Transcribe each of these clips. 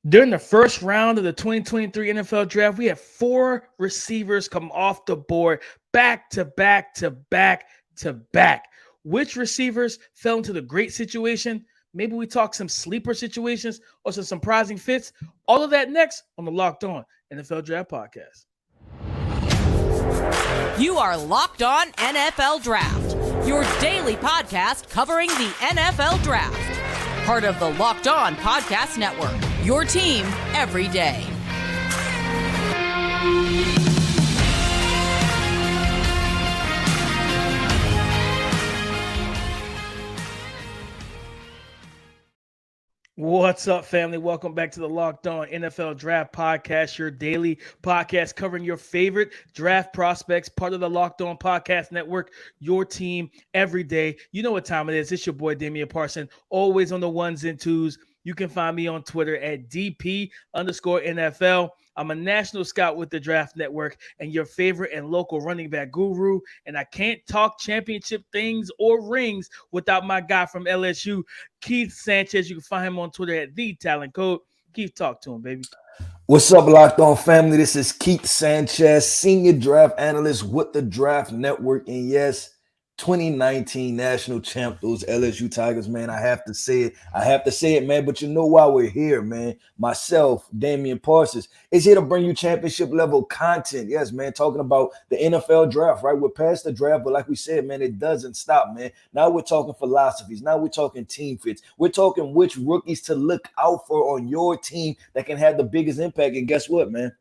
During the first round of the 2023 NFL Draft, we had 4 receivers come off the board back to back to back to back. Which receivers fell into the great situation? Maybe we talk some sleeper situations or some surprising fits. All of that next on the Locked On NFL Draft Podcast. You are Locked On NFL Draft, your daily podcast covering the NFL Draft. Part of the Locked On Podcast Network, your team every day. What's up, family? Welcome back to the Locked On NFL Draft Podcast, your daily podcast covering your favorite draft prospects, part of the Locked On Podcast Network, your team every day. You know what time it is. It's your boy, Damian Parson, always on the ones and twos. You can find me on Twitter at DP_NFL. I'm a national scout with the Draft Network and your favorite and local running back guru. And I can't talk championship things or rings without my guy from LSU, Keith Sanchez. You can find him on Twitter at TheTalentCode. Keith, talk to him, baby. What's up, Locked On family? This is Keith Sanchez, senior draft analyst with the Draft Network. And yes, 2019 national champ, those LSU Tigers, man. I have to say it, man. But you know why we're here, man. Myself, Damian Parsons, is here to bring you championship level content. Yes, man. Talking about the NFL draft, right? We're past the draft, but like we said, man, it doesn't stop, man. Now we're talking philosophies. Now we're talking team fits. We're talking which rookies to look out for on your team that can have the biggest impact. And guess what, man?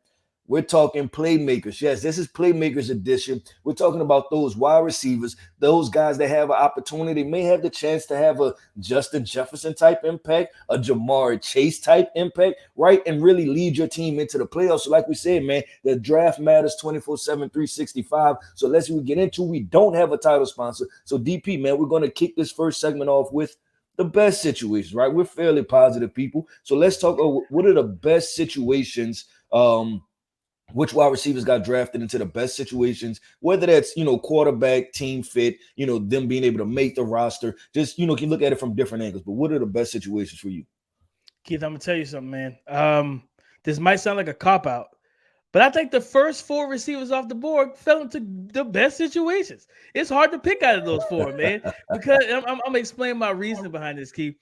We're talking playmakers. Yes, this is Playmakers Edition. We're talking about those wide receivers, those guys that have an opportunity, may have the chance to have a Justin Jefferson type impact, a Jamar Chase type impact, right? And really lead your team into the playoffs. So like we said, man, the draft matters 24/7, 365. So let's get into it. We don't have a title sponsor. So DP, man, we're going to kick this first segment off with the best situations, right? We're fairly positive people. So let's talk about what are the best situations, which wide receivers got drafted into the best situations, whether that's, quarterback, team fit, them being able to make the roster. Just, you can look at it from different angles. But what are the best situations for you? Keith, I'm going to tell you something, man. This might sound like a cop-out, but I think the first 4 receivers off the board fell into the best situations. It's hard to pick out of those 4, man, because I'm going to explain my reason behind this, Keith.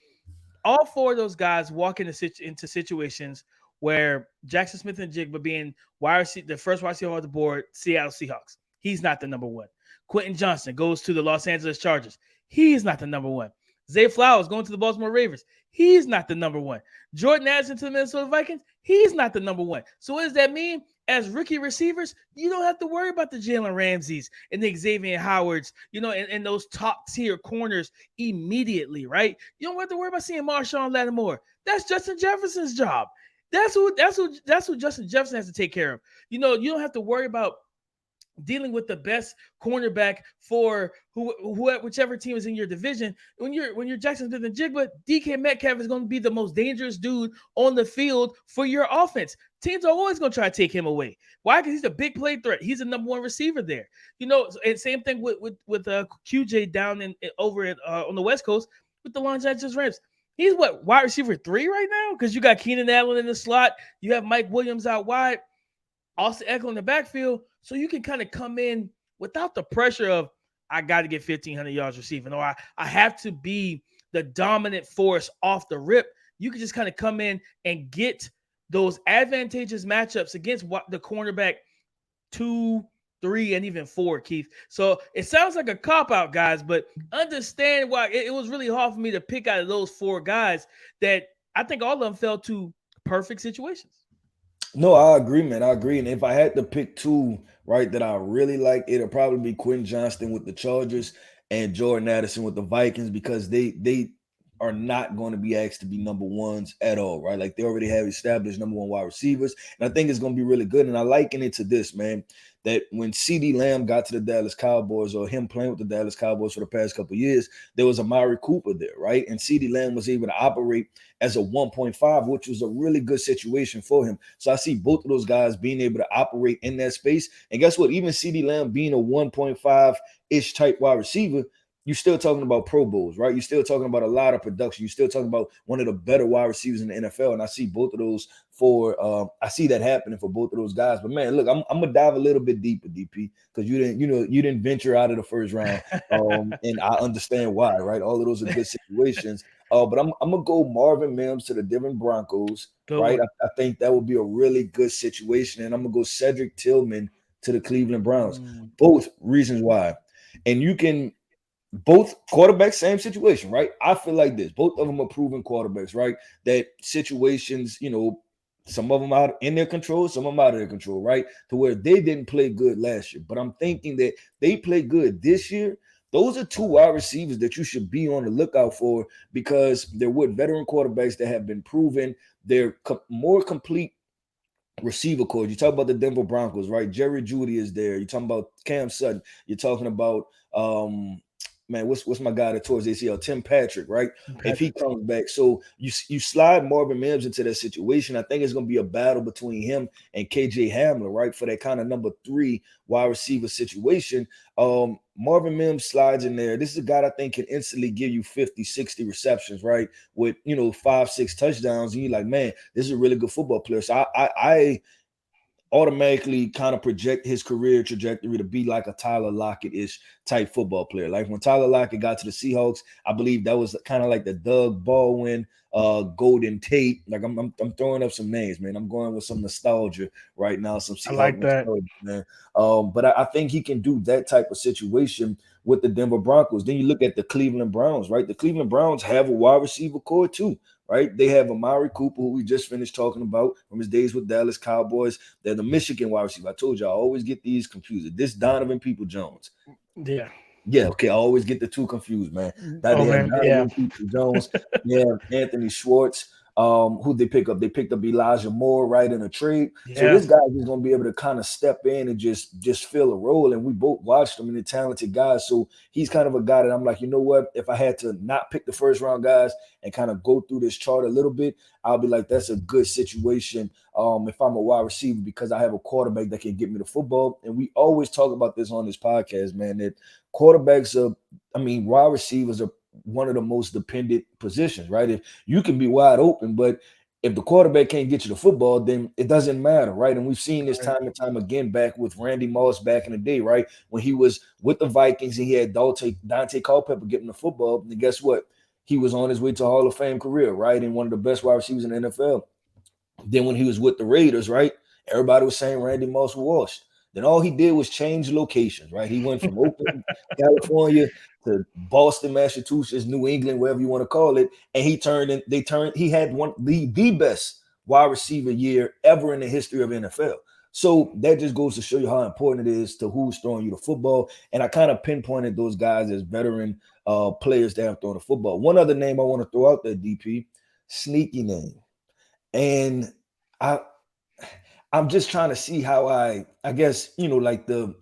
All 4 of those guys walk into situations where Jaxon Smith Njigba being the first wide receiver off the board, Seattle Seahawks. He's not the number 1. Quentin Johnston goes to the Los Angeles Chargers. He's not the number 1. Zay Flowers going to the Baltimore Ravens. He's not the number 1. Jordan Addison to the Minnesota Vikings. He's not the number 1. So what does that mean? As rookie receivers, you don't have to worry about the Jalen Ramseys and the Xavier Howards, and those top tier corners immediately, right? You don't have to worry about seeing Marshawn Lattimore. That's Justin Jefferson's job. That's who Justin Jefferson has to take care of. You don't have to worry about dealing with the best cornerback for whichever team is in your division. When you're Jaxon Smith Njigba, DK Metcalf is going to be the most dangerous dude on the field for your offense. Teams are always going to try to take him away. Why? Because he's a big play threat. He's the number 1 receiver there. And same thing with QJ down over on the West Coast with the Los Angeles Rams. He's wide receiver 3 right now? Because you got Keenan Allen in the slot. You have Mike Williams out wide. Austin Eckler in the backfield. So you can kind of come in without the pressure of, I got to get 1,500 yards receiving, or I have to be the dominant force off the rip. You can just kind of come in and get those advantageous matchups against the cornerback 2, 3, and even 4, Keith. So it sounds like a cop-out, guys, but understand why it was really hard for me to pick out of those 4 guys that I think all of them fell to perfect situations. No, I agree, man. I agree. And if I had to pick 2, right, that I really like, it'll probably be Quentin Johnston with the Chargers and Jordan Addison with the Vikings, because they are not going to be asked to be number 1s at all, right? Like, they already have established number 1 wide receivers. And I think it's going to be really good. And I liken it to this, man, that when CeeDee Lamb got to the Dallas Cowboys, or him playing with the Dallas Cowboys for the past couple of years, there was Amari Cooper there, right? And CeeDee Lamb was able to operate as a 1.5, which was a really good situation for him. So I see both of those guys being able to operate in that space. And guess what? Even CeeDee Lamb being a 1.5-ish type wide receiver, you're still talking about Pro Bowls, right? You're still talking about a lot of production. You're still talking about one of the better wide receivers in the NFL. And I see both of those I see that happening for both of those guys. But man, look, I'm gonna dive a little bit deeper, DP, because you didn't venture out of the first round. And I understand why, right? All of those are good situations. But I'm gonna go Marvin Mims to the Denver Broncos, Good right? one. I think that would be a really good situation. And I'm gonna go Cedric Tillman to the Cleveland Browns. Both reasons why. And you can both quarterbacks, same situation, right? I feel like this. Both of them are proven quarterbacks, right? That situations, some of them out in their control, some of them out of their control, right? To where they didn't play good last year. But I'm thinking that they play good this year. Those are two wide receivers that you should be on the lookout for because they're with veteran quarterbacks that have been proven. They're more complete receiver core. You talk about the Denver Broncos, right? Jerry Jeudy is there. You're talking about Cam Sutton. You're talking about what's my guy that towards ACL? Tim Patrick, right? If he comes back. So you slide Marvin Mims into that situation. I think it's going to be a battle between him and KJ Hamler, right? For that kind of number 3 wide receiver situation. Marvin Mims slides in there. This is a guy I think can instantly give you 50, 60 receptions, right? With 5, 6 touchdowns. And you're like, man, this is a really good football player. So I automatically kind of project his career trajectory to be like a Tyler Lockett-ish type football player. Like when Tyler Lockett got to the Seahawks, I believe that was kind of like the Doug Baldwin, Golden Tate. Like I'm throwing up some names, man. I'm going with some nostalgia right now. Some Seahawks, I like that, man. But I think he can do that type of situation with the Denver Broncos. Then you look at the Cleveland Browns, right? The Cleveland Browns have a wide receiver core too. Right, they have Amari Cooper, who we just finished talking about from his days with Dallas Cowboys. They're the Michigan wide receiver. I told you I always get these confused. This Donovan Peoples-Jones. Yeah. Okay. I always get the two confused, man. Peoples-Jones. Anthony Schwartz. Who they pick up? They picked up Elijah Moore, right, in a trade. Yeah. So this guy is going to be able to kind of step in and just fill a role. And we both watched him, and they're talented guys. So he's kind of a guy that I'm like, you know what? If I had to not pick the first round guys and kind of go through this chart a little bit, I'll be like, that's a good situation if I'm a wide receiver because I have a quarterback that can get me the football. And we always talk about this on this podcast, man, that quarterbacks wide receivers are one of the most dependent positions, right? If you can be wide open, but if the quarterback can't get you the football, then it doesn't matter, right? And we've seen this time and time again back with Randy Moss back in the day, right? When he was with the Vikings and he had Dante Culpepper getting the football, and guess what? He was on his way to a Hall of Fame career, right? And one of the best wide receivers in the NFL. Then when he was with the Raiders, right? Everybody was saying Randy Moss was washed. Then all he did was change locations, right? He went from Oakland, California to Boston, Massachusetts, New England, wherever you want to call it. And he had the best wide receiver year ever in the history of NFL. So that just goes to show you how important it is to who's throwing you the football. And I kind of pinpointed those guys as veteran players that have thrown the football. One other name I want to throw out there, DP, sneaky name. And I'm just trying to see how I guess, like the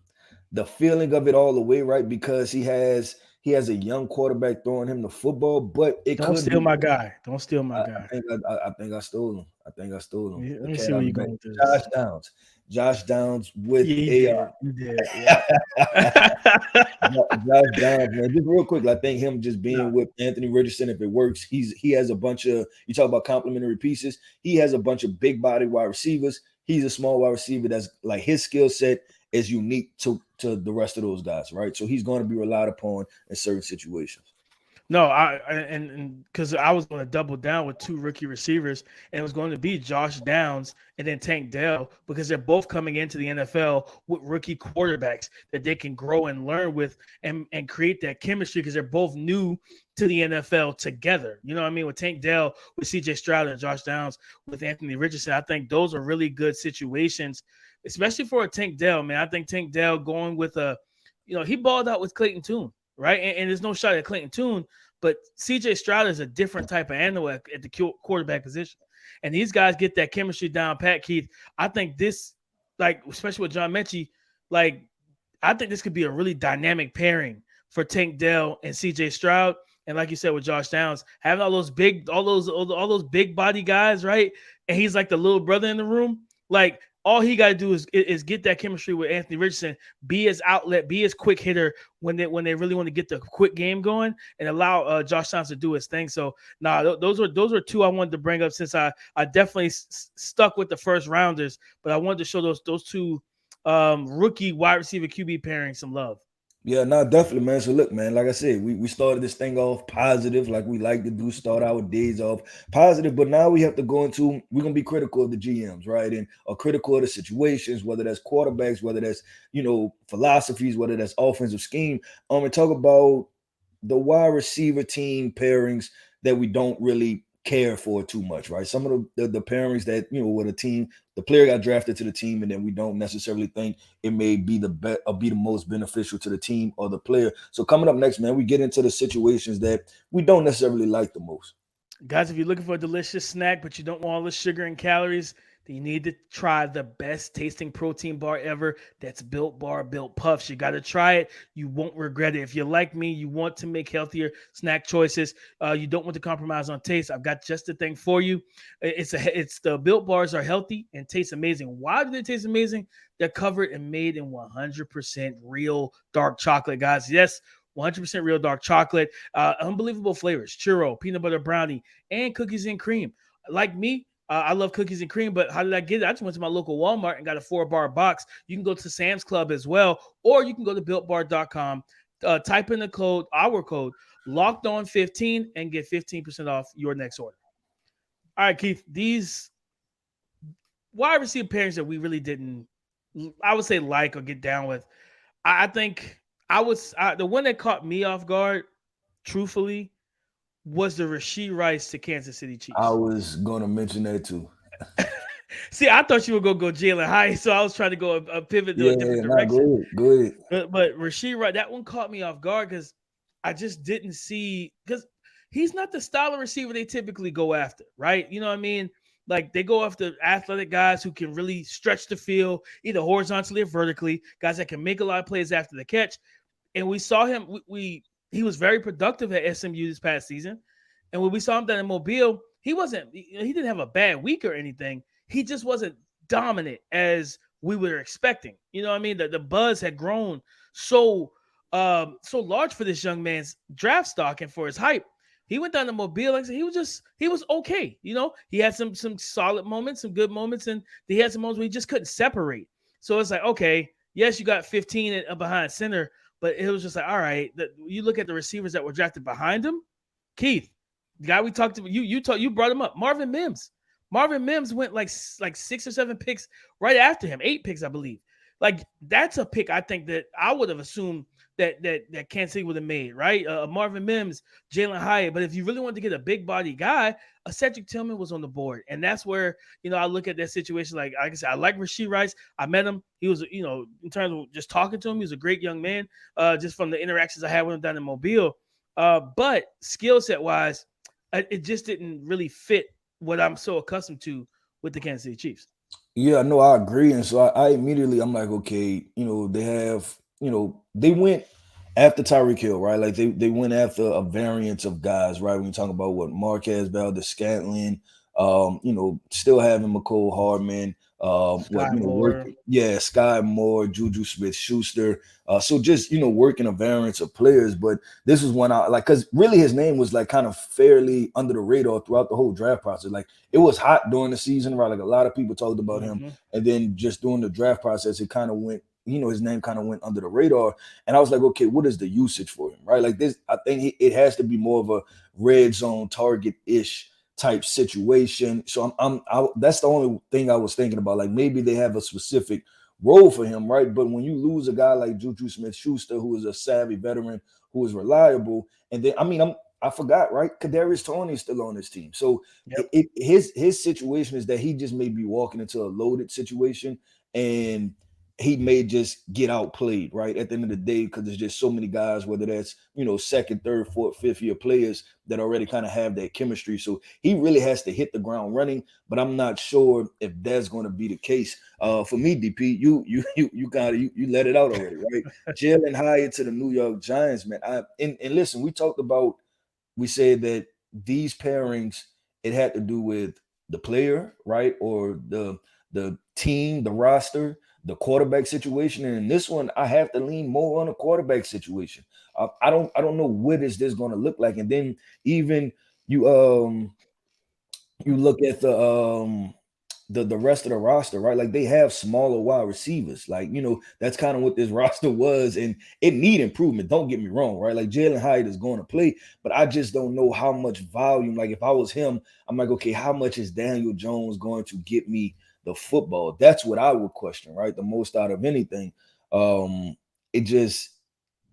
feeling of it all away, right? Because he has a young quarterback throwing him the football, but Don't steal my guy. Don't steal my guy. I think I stole him. Yeah, let me see where you're going with this. Josh Downs with AR. You did. Josh Downs, man. Just real quick, I think him just being with Anthony Richardson, if it works, he has a bunch of, you talk about complementary pieces. He has a bunch of big body wide receivers. He's a small wide receiver that's like his skill set is unique to the rest of those guys, right? So he's going to be relied upon in certain situations. No, and because I was going to double down with 2 rookie receivers, and it was going to be Josh Downs and then Tank Dell because they're both coming into the NFL with rookie quarterbacks that they can grow and learn with and create that chemistry because they're both new to the NFL together. You know what I mean? With Tank Dell, with CJ Stroud and Josh Downs, with Anthony Richardson, I think those are really good situations, especially for a Tank Dell, man. I think Tank Dell going with he balled out with Clayton Tune. Right. And there's no shot at Clayton Tune, but CJ Stroud is a different type of animal at the quarterback position. And these guys get that chemistry down pat, Keith. I think this, especially with John Mechie, I think this could be a really dynamic pairing for Tank Dell and CJ Stroud. And like you said, with Josh Downs, having all those big body guys, right? And he's like the little brother in the room. All he got to do is get that chemistry with Anthony Richardson, be his outlet, be his quick hitter when they really want to get the quick game going, and allow Josh Johnson to do his thing. So those were two I wanted to bring up, since I definitely stuck with the first rounders, but I wanted to show those two rookie wide receiver QB pairing some love. Yeah, no, definitely, man. So look, man, like I said, we started this thing off positive, like we like to do, start our days off positive, but now we have to go into, we're gonna be critical of the GMs, right? And are critical of the situations, whether that's quarterbacks, whether that's, philosophies, whether that's offensive scheme. And talk about the wide receiver team pairings that we don't really care for too much, right? Some of the pairings that, with a team, the player got drafted to the team, and then we don't necessarily think it may be be the most beneficial to the team or the player. So coming up next, man, we get into the situations that we don't necessarily like the most. Guys, if you're looking for a delicious snack, but you don't want all the sugar and calories, then you need to try the best tasting protein bar ever. That's Built Bar, Built Puffs. You got to try it. You won't regret it. If you're like me, you want to make healthier snack choices. You don't want to compromise on taste. I've got just the thing for you. It's the Built Bars are healthy and taste amazing. Why do they taste amazing? They're covered and made in 100% real dark chocolate, guys. Yes, 100% real dark chocolate, unbelievable flavors, churro, peanut butter brownie, and cookies and cream. Like me, I love cookies and cream, but how did I get it? I just went to my local Walmart and got a 4-bar box. You can go to Sam's Club as well, or you can go to builtbar.com, type in our code, locked on 15, and get 15% off your next order. All right, Keith, these wide receiver pairings that we really didn't, I would say, like or get down with. I think the one that caught me off guard, truthfully, was the Rashee Rice to Kansas City I Chiefs. was gonna mention that too. See, I thought you were gonna go Jalen Hyatt, so I was trying to go a pivot to Yeah, a different nah, go direction. ahead, go ahead. But Rashee Rice, that one caught me off guard because I just didn't see, because he's not the style of receiver they typically go after, right? You know what I mean? Like, they go after athletic guys who can really stretch the field, either horizontally or vertically, guys that can make a lot of plays after the catch. And we saw him. He was very productive at SMU this past season, and when we saw him down in Mobile, he wasn't. He didn't have a bad week or anything. He just wasn't dominant as we were expecting. You know what I mean? The buzz had grown so large for this young man's draft stock and for his hype. He went down to Mobile. Like I said, he was okay. He had some solid moments, some good moments, and he had some moments where he just couldn't separate. So it's like, okay, yes, you got 15 behind center, but it was just like, all right. You look at the receivers that were drafted behind him. Keith, the guy we talked to, you brought him up, Marvin Mims. Marvin Mims went like 6 or 7 picks right after him, 8 picks, I believe. Like, that's a pick I think that I would have assumed that Kansas City would have made, right? Marvin Mims, Jalen Hyatt. But if you really wanted to get a big body guy, a Cedric Tillman was on the board. And that's where, I look at that situation. Like I said, I like Rashee Rice. I met him. He was, in terms of just talking to him, he was a great young man, just from the interactions I had with him down in Mobile. But skill set wise, it just didn't really fit what I'm so accustomed to with the Kansas City Chiefs. Yeah, no, I agree. And so I immediately, I'm like, okay, they have, they went after Tyreek Hill, right? Like they went after a variance of guys, right? When you talk about what Marquez Valdez-Scantling, still having McCole Hardman, Sky Moore. Sky Moore, Juju Smith-Schuster. So just, working a variance of players. But this was one I like, because really his name was like kind of fairly under the radar throughout the whole draft process. Like, it was hot during the season, right? Like, a lot of people talked about him. And then just during the draft process, it kind of went, his name kind of went under the radar. And I was like, okay, what is the usage for him, right? Like this, I think it has to be more of a red zone target-ish type situation. So that's the only thing I was thinking about. Like, maybe they have a specific role for him, right? But when you lose a guy like Juju Smith-Schuster, who is a savvy veteran, who is reliable, and then I forgot, right? Kadarius Toney is still on this team. So his situation is that he just may be walking into a loaded situation, and he may just get outplayed, right? At the end of the day, because there's just so many guys, whether that's, second, third, fourth, fifth year players that already kind of have that chemistry. So he really has to hit the ground running, but I'm not sure if that's going to be the case. For me, DP, you let it out already, right? Jalen Hyatt to the New York Giants, man. And listen, we said that these pairings, it had to do with the player, right? Or the the team, the roster, the quarterback situation. And in this one, I have to lean more on the quarterback situation. I don't know what is this going to look like. And then even you look at the rest of the roster, right? Like they have smaller wide receivers. Like, that's kind of what this roster was, and it need improvement. Don't get me wrong, right? Like Jalen Hyatt is going to play, but I just don't know how much volume. Like if I was him, I'm like, okay, how much is Daniel Jones going to get me the football? That's what I would question, right? The most out of anything. It just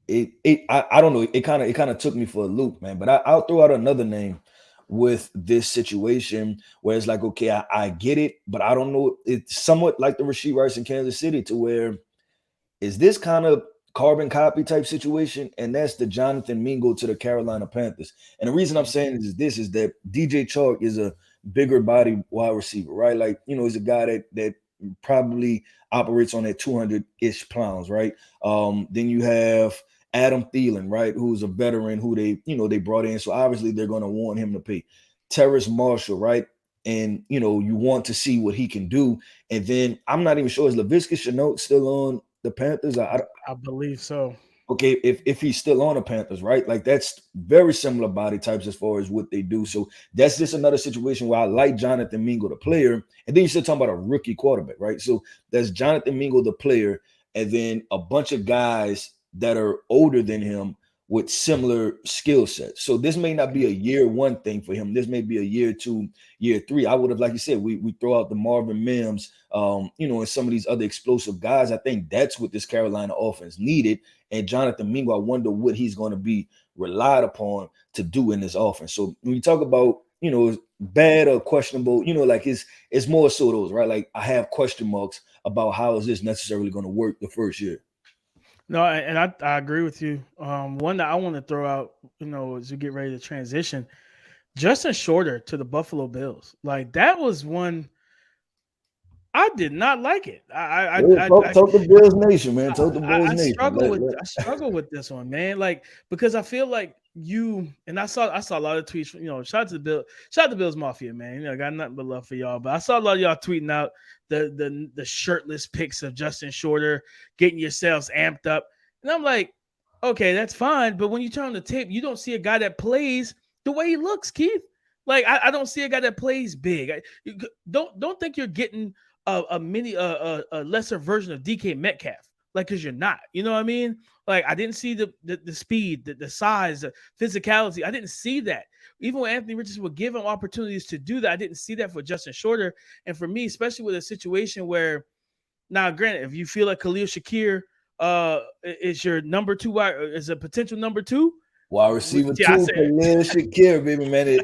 I don't know. It kind of took me for a loop, man. But I'll throw out another name with this situation where it's like, okay, I get it, but I don't know. It's somewhat like the Rashee Rice in Kansas City, to where is this kind of carbon copy type situation, and that's the Jonathan Mingo to the Carolina Panthers. And the reason I'm saying is that DJ Chark is a bigger body wide receiver, right? Like, he's a guy that probably operates on that 200-ish pounds, right? Then you have Adam Thielen, right, who's a veteran who they brought in. So obviously they're going to want him to pay. Terrace Marshall, right? And, you want to see what he can do. And then I'm not even sure, is Laviska Shenault still on the Panthers? I believe so. Okay, if he's still on the Panthers, right? Like that's very similar body types as far as what they do. So that's just another situation where I like Jonathan Mingo, the player. And then you're still talking about a rookie quarterback, right? So that's Jonathan Mingo, the player, and then a bunch of guys that are older than him with similar skill sets. So this may not be a year one thing for him. This may be a year two, year three. I would have, like you said, we throw out the Marvin Mims, and some of these other explosive guys. I think that's what this Carolina offense needed. And Jonathan Mingo, I wonder what he's going to be relied upon to do in this offense. So when you talk about, bad or questionable, like it's more so those, right? Like I have question marks about how is this necessarily going to work the first year. No, and I agree with you. One that I want to throw out, as we get ready to transition, Justin Shorter to the Buffalo Bills. Like that was one I did not like it. Talk the Bills Nation, man. Talk the Bills Nation. I struggle with this one, man. Like because I feel like I saw a lot of tweets. Shout out to the Bills Mafia, man. I got nothing but love for y'all. But I saw a lot of y'all tweeting out the shirtless pics of Justin Shorter, getting yourselves amped up, and I'm like, okay, that's fine. But when you turn on the tape, you don't see a guy that plays the way he looks, Keith. Like I don't see a guy that plays big. Don't think you're getting a lesser version of DK Metcalf, like, because you're not, you know what I mean? Like I didn't see the speed, the size, the physicality. I didn't see that. Even when Anthony Richardson would give him opportunities to do that, I didn't see that for Justin Shorter. And for me, especially with a situation where, now granted, if you feel like Khalil Shakir is your number two, is a potential number two wide receiver two, Khalil Shakir, baby, man.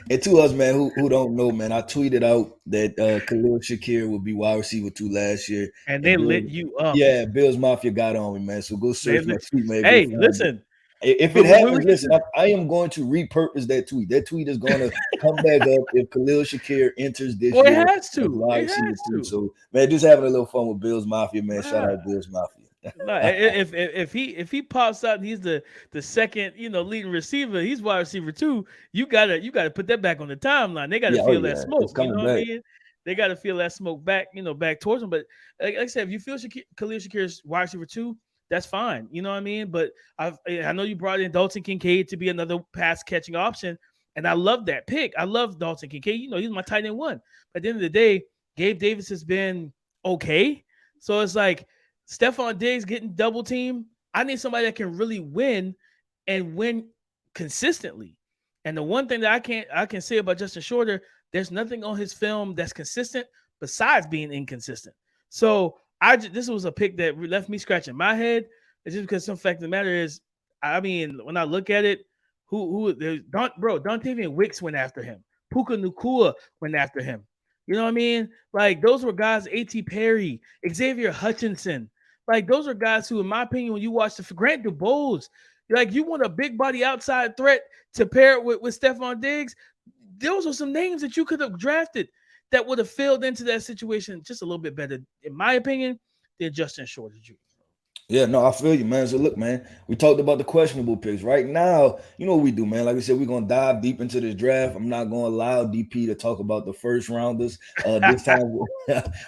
And to us, man, who don't know, man, I tweeted out that Khalil Shakir would be wide receiver 2 last year. And they lit you up. Yeah, Bills Mafia got on me, man. So go search my tweet, man. Hey, listen. If it happens, listen, I am going to repurpose that tweet. That tweet is going to come back up if Khalil Shakir enters this year. It has to. It has to. So, man, just having a little fun with Bills Mafia, man. Shout out Bills Mafia. No, if he pops out and he's the second leading receiver, he's wide receiver 2. You gotta put that back on the timeline. They gotta feel that smoke. You know what I mean? They gotta feel that smoke back back towards him. But like I said, if you feel Khalil Shakir's wide receiver 2, that's fine. You know what I mean? But I know you brought in Dalton Kincaid to be another pass catching option, and I love that pick. I love Dalton Kincaid. He's my tight end 1. But at the end of the day, Gabe Davis has been okay. So it's like Stephon Diggs getting double teamed. I need somebody that can really win and win consistently. And the one thing that I can say about Justin Shorter, there's nothing on his film that's consistent besides being inconsistent. So this was a pick that left me scratching my head. It's just because some fact of the matter is, I mean, when I look at it, Dontavian Wicks went after him. Puka Nacua went after him. You know what I mean? Like those were guys, A.T. Perry, Xavier Hutchinson. Like those are guys who, in my opinion, when you watch Grant DuBose, like you want a big body outside threat to pair it with Stephon Diggs. Those are some names that you could have drafted that would have filled into that situation just a little bit better, in my opinion, than Justin Shorter Jr. Yeah, no, I feel you, man. So look, man, we talked about the questionable picks. Right now, you know what we do, man. Like I said, we're gonna dive deep into this draft. I'm not gonna allow DP to talk about the first rounders. This time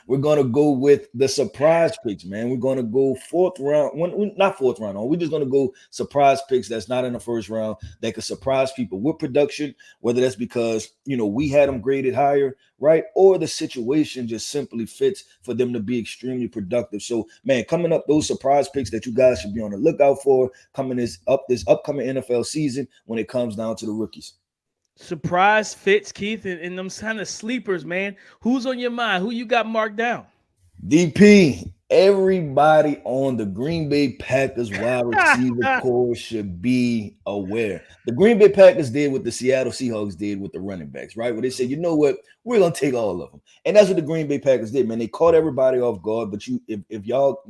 we're gonna go with the surprise picks, man. We're gonna go fourth round, not fourth round. We're just gonna go surprise picks that's not in the first round that could surprise people with production, whether that's because we had them graded higher, right? Or the situation just simply fits for them to be extremely productive. So, man, coming up, those surprise picks that you guys should be on the lookout for coming this upcoming NFL season when it comes down to the rookies. Surprise fits, Keith, and them kind of sleepers, man. Who's on your mind? Who you got marked down? DP, everybody on the Green Bay Packers wide receiver core should be aware. The Green Bay Packers did what the Seattle Seahawks did with the running backs, right? Where they said, you know what, we're gonna take all of them, and that's what the Green Bay Packers did, man. They caught everybody off guard. But if y'all,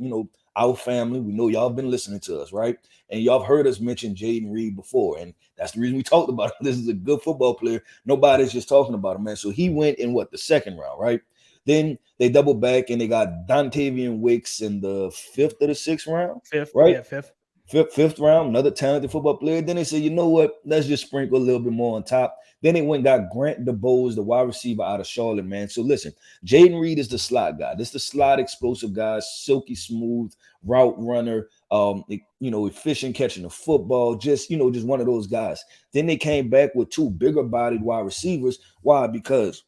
our family, we know y'all been listening to us, right? And y'all have heard us mention Jaden Reed before, and that's the reason we talked about him. This is a good football player. Nobody's just talking about him, man. So he went in the second round, right? Then they double back and they got Dontavian Wicks in the fifth or the sixth round. Fifth, right? Yeah, fifth. Fifth round, another talented football player. Then they said, you know what? Let's just sprinkle a little bit more on top. Then they went and got Grant DeBose, the wide receiver out of Charlotte, man. So listen, Jaden Reed is the slot guy. This is the slot explosive guy, silky smooth route runner, efficient catching the football, just one of those guys. Then they came back with two bigger bodied wide receivers. Why? Because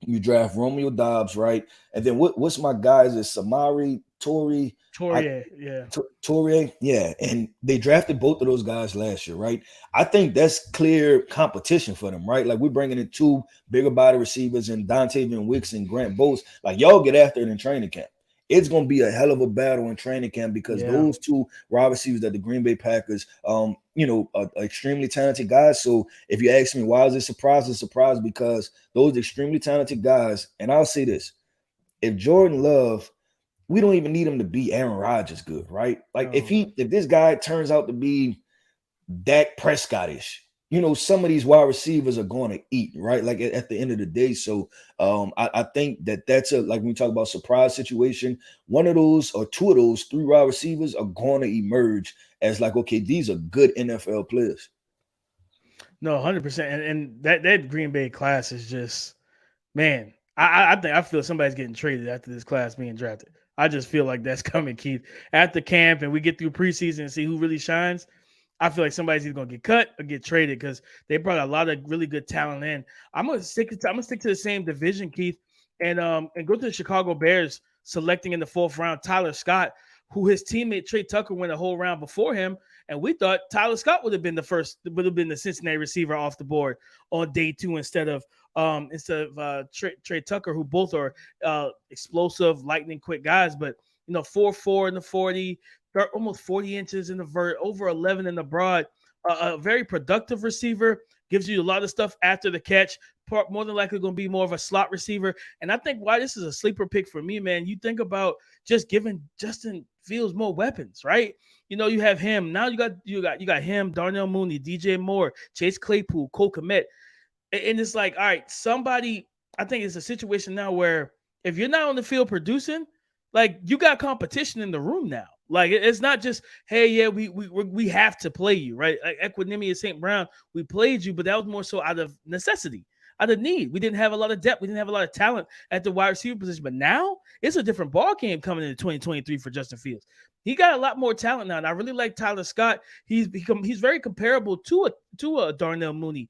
you draft Romeo Dobbs, right? And then what's my guys is Samari Torrey. Torrey, yeah. And they drafted both of those guys last year, right? I think that's clear competition for them, right? Like we're bringing in two bigger body receivers and Dontavian Wicks and Grant Bose. Like y'all get after it in training camp. It's going to be a hell of a battle in training camp because those two wide receivers that the Green Bay Packers, are extremely talented guys. So if you ask me, why is it surprise? It's surprise because those extremely talented guys, and I'll say this, if Jordan Love, we don't even need him to be Aaron Rodgers good, right? Like if this guy turns out to be Dak Prescott-ish, some of these wide receivers are going to eat, right? Like at the end of the day. So I think that's like when we talk about surprise situation, one of those or two of those three wide receivers are going to emerge as like, okay, these are good NFL players. No, 100%. And that Green Bay class is just, man, I feel somebody's getting traded after this class being drafted. I just feel like that's coming, Keith. After camp and we get through preseason and see who really shines, I feel like somebody's either gonna get cut or get traded because they brought a lot of really good talent in. I'm gonna stick to the same division, Keith, and go to the Chicago Bears, selecting in the fourth round Tyler Scott, who his teammate Trey Tucker went a whole round before him, and we thought Tyler Scott would have been the Cincinnati receiver off the board on day two instead of Trey Tucker, who both are explosive, lightning quick guys, but 4.4 in the 40. Almost 40 inches in the vert, over 11 in the broad. A very productive receiver, gives you a lot of stuff after the catch. More than likely going to be more of a slot receiver. And I think why this is a sleeper pick for me, man, you think about just giving Justin Fields more weapons, right? You have him. Now you got him, Darnell Mooney, DJ Moore, Chase Claypool, Cole Kmet. And it's like, all right, I think it's a situation now where if you're not on the field producing, like you got competition in the room now. Like it's not just, hey, yeah, we have to play you, right? Like Equinemius St. Brown, we played you, but that was more so out of necessity, out of need. We didn't have a lot of depth. We didn't have a lot of talent at the wide receiver position. But now it's a different ball game coming into 2023 for Justin Fields. He got a lot more talent now. And I really like Tyler Scott. He's very comparable to a Darnell Mooney.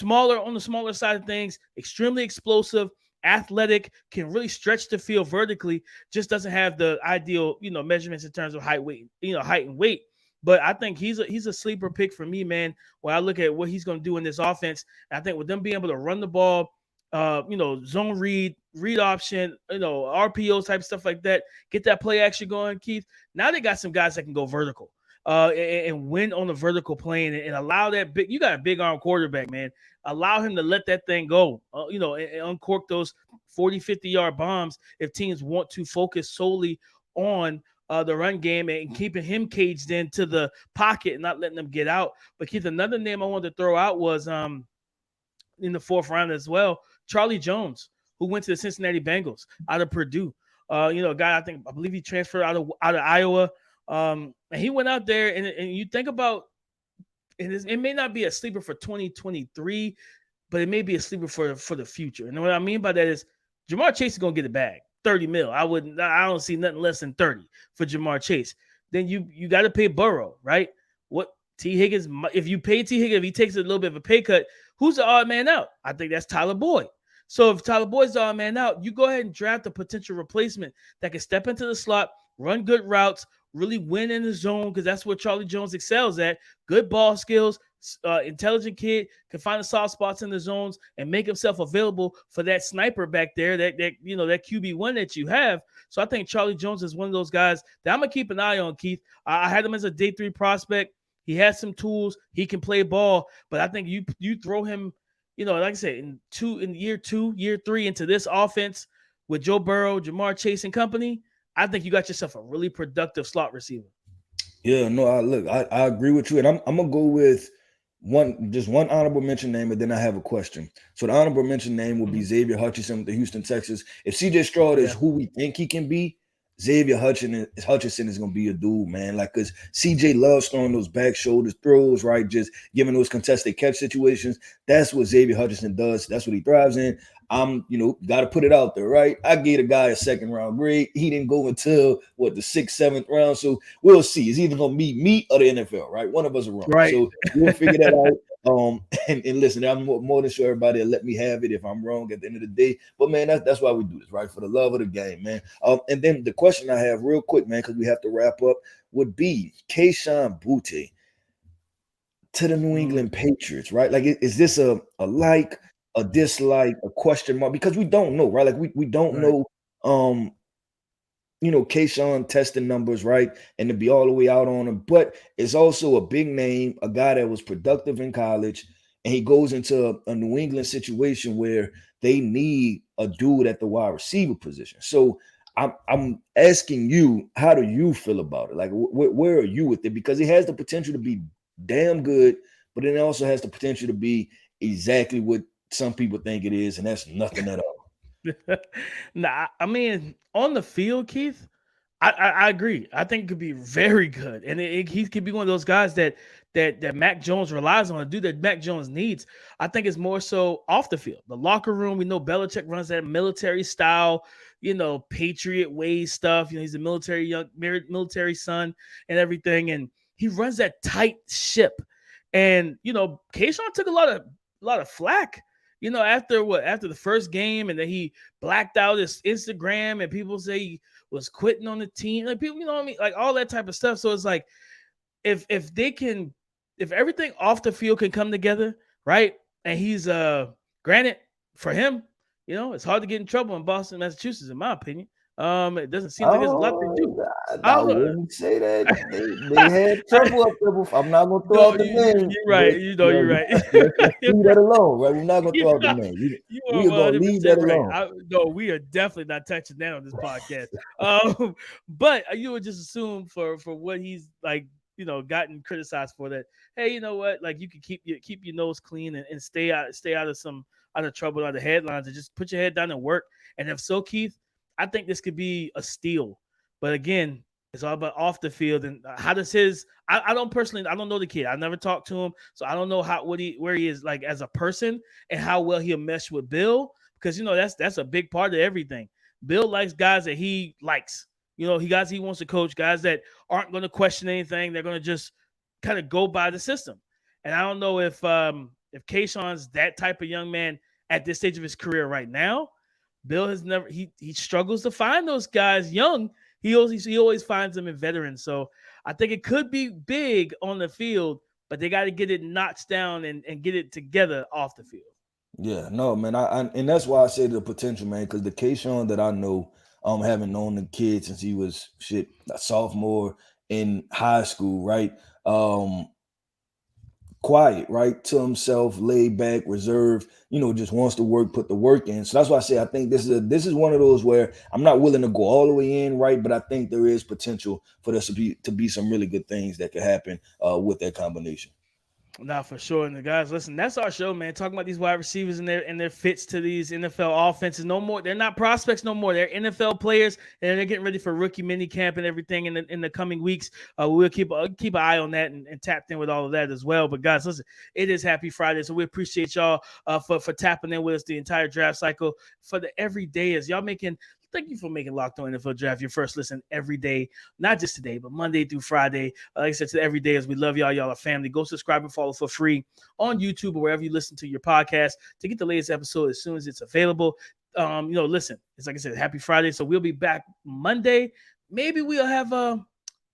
On the smaller side of things, extremely explosive, athletic, can really stretch the field vertically, just doesn't have the ideal, measurements in terms of height and weight. But I think he's a sleeper pick for me, man. When I look at what he's going to do in this offense, I think with them being able to run the ball, zone read option, RPOs type stuff like that, get that play action going, Keith. Now they got some guys that can go vertical. And win on the vertical plane and allow you got a big arm quarterback, man. Allow him to let that thing go, and uncork those 40, 50-yard bombs if teams want to focus solely on the run game and keeping him caged into the pocket and not letting them get out. But Keith, another name I wanted to throw out was in the fourth round as well, Charlie Jones, who went to the Cincinnati Bengals out of Purdue. A guy I believe he transferred out of Iowa. And he went out there, and you think about, and it may not be a sleeper for 2023, but it may be a sleeper for the future. And what I mean by that is Jamar Chase is gonna get a bag, 30 mil. I don't see nothing less than 30 for Jamar Chase. Then you got to pay Burrow, right? What T. Higgins, if you pay T. Higgins, if he takes a little bit of a pay cut, who's the odd man out? I think that's Tyler Boyd. So if Tyler Boyd's the odd man out, you go ahead and draft a potential replacement that can step into the slot, run good routes, really win in the zone, because that's what Charlie Jones excels at. Good ball skills, intelligent kid, can find the soft spots in the zones and make himself available for that sniper back there, that QB1 that you have. So I think Charlie Jones is one of those guys that I'm gonna keep an eye on, Keith. I had him as a day 3 prospect. He has some tools. He can play ball, but I think you throw him, like I said, in year 2, year 3 into this offense with Joe Burrow, Jamar Chase, and company. I think you got yourself a really productive slot receiver. Yeah, no, I agree with you, and I'm gonna go with one honorable mention name, and then I have a question. So the honorable mention name will be Xavier Hutchinson with the Houston Texans. If CJ Stroud is who we think he can be, Xavier Hutchinson is going to be a dude, man. Like, because CJ loves throwing those back shoulder throws, right? Just giving those contested catch situations. That's what Xavier Hutchinson does. That's what he thrives in. Got to put it out there, right? I gave a guy a 2nd round grade. He didn't go until the 6th, 7th round. So we'll see. It's either going to be me or the NFL, right? One of us are wrong. Right. So we'll figure that out. And listen, I'm more than sure everybody will let me have it if I'm wrong at the end of the day. But man, that's why we do this, right? For the love of the game, man. And then the question I have real quick, man, because we have to wrap up, would be Kayshon Boutte to the New England Patriots, right? Like, is this a like, a dislike, a question mark? Because we don't know, right? Like, we don't know Kayshon testing numbers, right? And to be all the way out on him. But it's also a big name, a guy that was productive in college, and he goes into a New England situation where they need a dude at the wide receiver position. So I'm asking you, how do you feel about it? Like, where are you with it? Because it has the potential to be damn good, but it also has the potential to be exactly what some people think it is, and that's nothing at all. Nah, I mean, on the field, Keith, I agree. I think it could be very good, and he could be one of those guys that Mac Jones relies on, a dude that Mac Jones needs. I think it's more so off the field, the locker room. We know Belichick runs that military style, Patriot way stuff. He's a military son and everything, and he runs that tight ship. And Kayshon took a lot of flack. After the first game, and then he blacked out his Instagram, and people say he was quitting on the team, like people, what I mean, like all that type of stuff. So it's like, if everything off the field can come together, right? And he's granted, for him, it's hard to get in trouble in Boston, Massachusetts, in my opinion. It doesn't seem like there's a lot to do. I wouldn't say that. They had trouble up there before. I'm not going to throw out the name. You're right. You're right. Leave that alone, right? We're not going to throw out the name. We're going to leave that alone. We are definitely not touching that on this podcast. But you would just assume for what he's like, gotten criticized for, that, hey, you know what? Like, you can keep your nose clean and stay out of trouble, out of headlines, and just put your head down and work. And if so, Keith, I think this could be a steal. But again, it's all about off the field. And how does his – I don't know the kid. I never talked to him, so I don't know where he is, like, as a person, and how well he'll mesh with Bill, because, that's a big part of everything. Bill likes guys that he likes. He wants to coach, guys that aren't going to question anything. They're going to just kind of go by the system. And I don't know if Kayshon's that type of young man at this stage of his career right now. Bill has never – he struggles to find those guys young. He always finds them in veterans. So I think it could be big on the field, but they got to get it notched down and get it together off the field. Yeah, no, man. And that's why I say the potential, man, because the Kayshon that I know, having known the kid since he was a sophomore in high school, right? Quiet, right, to himself, laid back, reserved, just wants to work, put the work in. So that's why I say I think this is one of those where I'm not willing to go all the way in, right? But I think there is potential for there to be some really good things that could happen with that combination. Nah, for sure. And the guys, listen, that's our show, man. Talking about these wide receivers and their fits to these NFL offenses. No more, they're not prospects no more. They're NFL players, and they're getting ready for rookie mini camp and everything in the coming weeks. We'll keep an eye on that and tapped in with all of that as well. But guys, listen, it is Happy Friday, so we appreciate y'all for tapping in with us the entire draft cycle. For the everydayers, y'all making. Thank you for making Locked On NFL Draft your first listen every day, not just today, but Monday through Friday. Like I said, to every day, as we love y'all. Y'all are family. Go subscribe and follow for free on YouTube or wherever you listen to your podcast to get the latest episode as soon as it's available. Listen, it's like I said, Happy Friday. So we'll be back Monday. Maybe we'll have I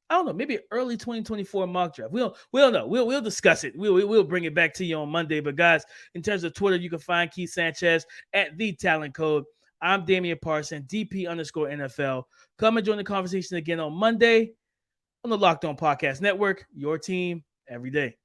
don't know, maybe early 2024 mock draft. We'll know. We'll discuss it. We'll bring it back to you on Monday. But guys, in terms of Twitter, you can find Keith Sanchez at The Talent Code. I'm Damian Parson, DP_NFL. Come and join the conversation again on Monday on the Locked On Podcast Network, your team every day.